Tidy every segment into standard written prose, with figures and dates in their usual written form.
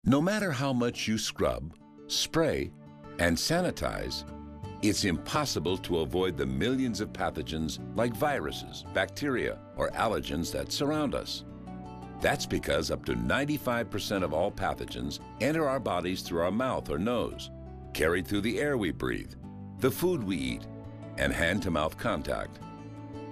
No matter how much you scrub, spray, and sanitize, it's impossible to avoid the millions of pathogens like viruses, bacteria, or allergens that surround us. That's because up to 95% of all pathogens enter our bodies through our mouth or nose, carried through the air we breathe, the food we eat, and hand-to-mouth contact.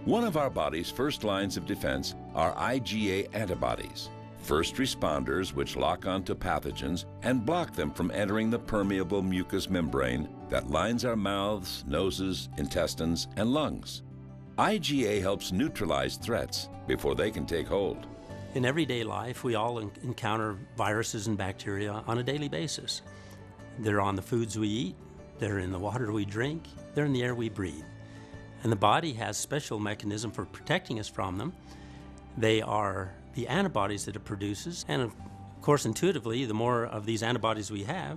One of our body's first lines of defense are IgA antibodies, first responders which lock onto pathogens and block them from entering the permeable mucous membrane that lines our mouths, noses, intestines, and lungs. IgA helps neutralize threats before they can take hold. In everyday life, we all encounter viruses and bacteria on a daily basis. They're on the foods we eat, they're in the water we drink, they're in the air we breathe. And the body has special mechanism for protecting us from them. They are the antibodies that it produces, and of course intuitively, the more of these antibodies we have,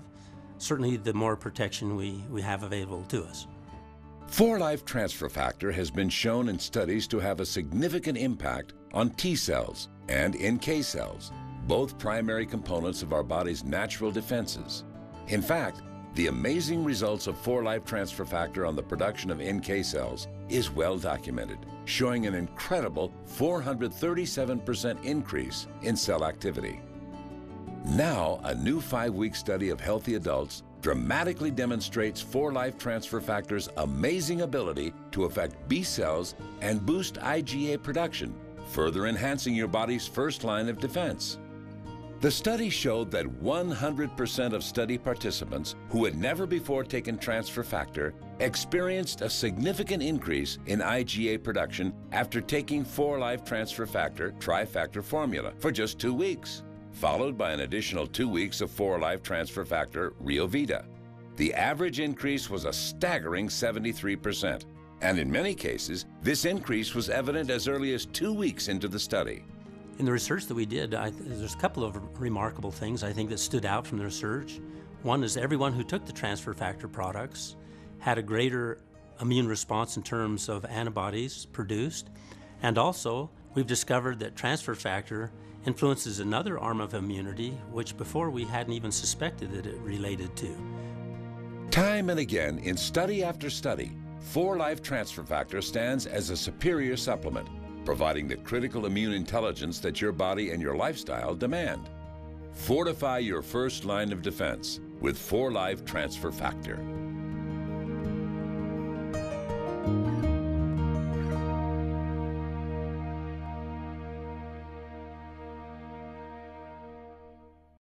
certainly the more protection we have available to us. 4-Life Transfer Factor has been shown in studies to have a significant impact on T cells and NK cells, both primary components of our body's natural defenses. In fact, the amazing results of 4-Life Transfer Factor on the production of NK cells is well documented, showing an incredible 437% increase in cell activity. Now, a new 5-week study of healthy adults dramatically demonstrates 4-Life Transfer Factor's amazing ability to affect B cells and boost IgA production, further enhancing your body's first line of defense. The study showed that 100% of study participants who had never before taken transfer factor experienced a significant increase in IgA production after taking 4-Life Transfer Factor Trifactor formula for just 2 weeks, followed by an additional 2 weeks of 4-Life Transfer Factor Rio Vita. The average increase was a staggering 73%, and in many cases, this increase was evident as early as 2 weeks into the study. In the research that we did, there's a couple of remarkable things I think that stood out from the research. One is everyone who took the transfer factor products had a greater immune response in terms of antibodies produced. And also, we've discovered that transfer factor influences another arm of immunity, which before we hadn't even suspected that it related to. Time and again, in study after study, 4-Life Transfer Factor stands as a superior supplement, providing the critical immune intelligence that your body and your lifestyle demand. Fortify your first line of defense with 4-Life Transfer Factor.